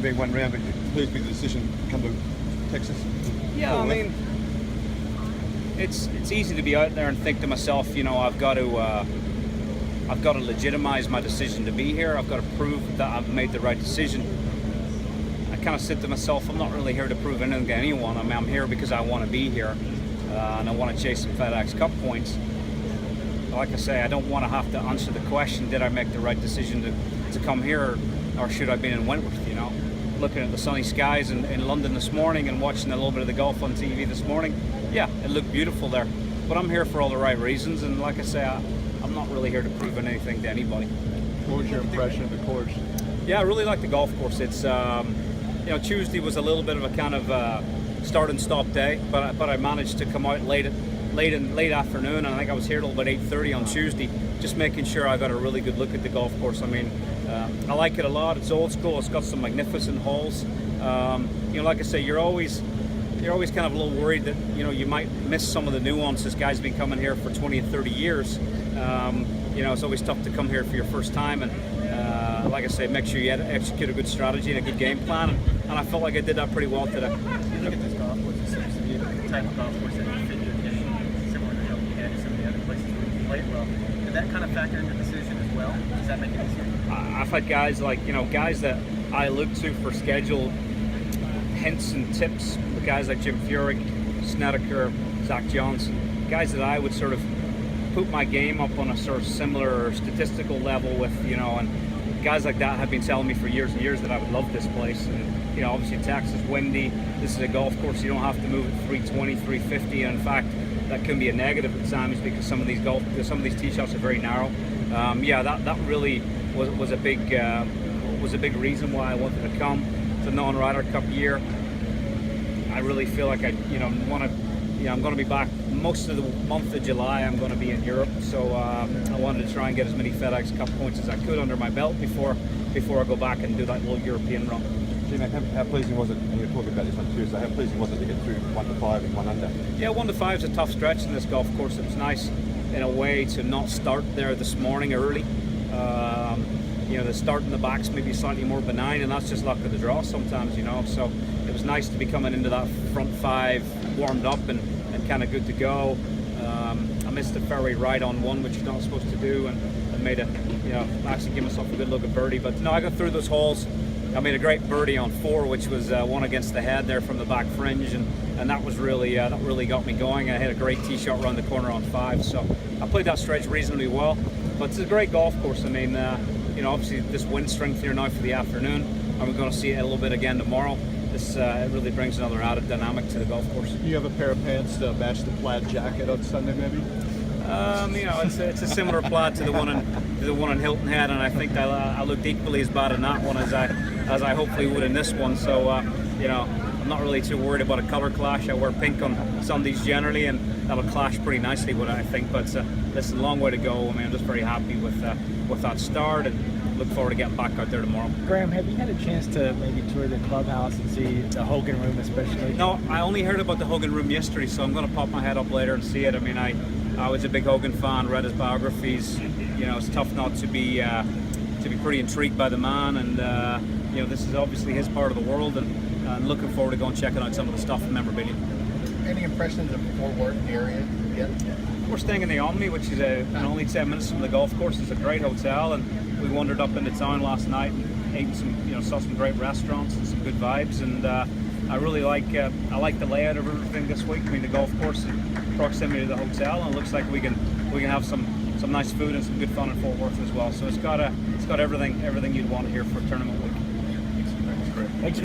Being one round, but pleased with the decision to come to Texas. Yeah, I mean, it's easy to be out there and think to myself, you know, I've got to legitimize my decision to be here. I've got to prove that I've made the right decision. I kind of said to myself, I'm not really here to prove anything to anyone. I mean, I'm here because I want to be here, and I want to chase some FedEx Cup points. Like I say, I don't want to have to answer the question, did I make the right decision to come here, or should I have been in Wentworth, you know? Looking at the sunny skies in London this morning and watching a little bit of the golf on TV this morning, yeah, it looked beautiful there. But I'm here for all the right reasons, and like I say, I'm not really here to prove anything to anybody. What was your impression of the course? Yeah, I really like the golf course. It's, you know, Tuesday was a little bit of a kind of start and stop day, but I managed to come out late afternoon, and I think I was here till about 8:30 on Tuesday, just making sure I got a really good look at the golf course. I mean, I like it a lot. It's old school. It's got some magnificent holes. You know, like I say, you're always kind of a little worried that, you know, you might miss some of the nuances. Guys have been coming here for 20 and 30 years. You know, it's always tough to come here for your first time, and like I say, make sure you execute a good strategy and a good game plan, and I felt like I did that pretty well today. You look at this golf course, it seems to be the type of golf course that would fit your game, similar to Hilton Head and some of the other places where you played well. Did that kind of factor into the decision as well? Does that make it easier? I've had guys like, you know, guys that I look to for schedule hints and tips, guys like Jim Furyk, Snedeker, Zach Johnson, guys that I would sort of put my game up on a sort of similar statistical level with, you know, and guys like that have been telling me for years and years that I would love this place. And, you know, obviously Texas, windy, this is a golf course, you don't have to move at 320, 350, and in fact, that can be a negative at times because some of these tee shots are very narrow. Yeah, that really was a big reason why I wanted to come. It's a non-Ryder Cup year. I really feel like I'm going to be back most of the month of July. I'm going to be in Europe, so I wanted to try and get as many FedEx Cup points as I could under my belt before I go back and do that little European run. How pleasing was it, and you were talking about this on Tuesday, how pleasing was it to get through 1 to 5 and 1 under? Yeah, 1 to 5 is a tough stretch in this golf course. It was nice in a way to not start there this morning early. You know, the start in the back's maybe slightly more benign, and that's just luck of the draw sometimes, you know. So it was nice to be coming into that front 5 warmed up and kind of good to go. I missed the fairway right on 1, which you're not supposed to do, and made actually give myself a good look at birdie. But no, I got through those holes. I made a great birdie on 4, which was one against the head there from the back fringe, and that was really got me going. I had a great tee shot around the corner on 5, so I played that stretch reasonably well. But it's a great golf course. I mean, you know, obviously this wind strength here now for the afternoon, and we're going to see it a little bit again tomorrow. This it really brings another added dynamic to the golf course. You have a pair of pants to match the plaid jacket on Sunday, maybe? You know, it's a similar plaid to the one in Hilton Head, and I think I looked equally as bad in that one as I hopefully would in this one. So you know, I'm not really too worried about a color clash. I wear pink on Sundays generally, and that'll clash pretty nicely with it, I think. But listen, a long way to go. I mean, I'm just very happy with that start, and look forward to getting back out there tomorrow. Graeme, have you had a chance to maybe tour the clubhouse and see the Hogan Room especially? No, I only heard about the Hogan Room yesterday, so I'm going to pop my head up later and see it. I mean, I was a big Hogan fan, read his biographies. You know, it's tough not to be pretty intrigued by the man, and you know, this is obviously his part of the world, and looking forward to going checking out some of the stuff and memorabilia. Any impressions of Fort Worth area yet? We're staying in the Omni, which is only 10 minutes from the golf course. It's a great hotel, and we wandered up into town last night and ate saw some great restaurants and some good vibes, and I really like the layout of everything this week. I mean, the golf course and proximity to the hotel, and it looks like we can have some nice food and some good fun in Fort Worth as well. So it's got everything you'd want here for tournament week. Thanks.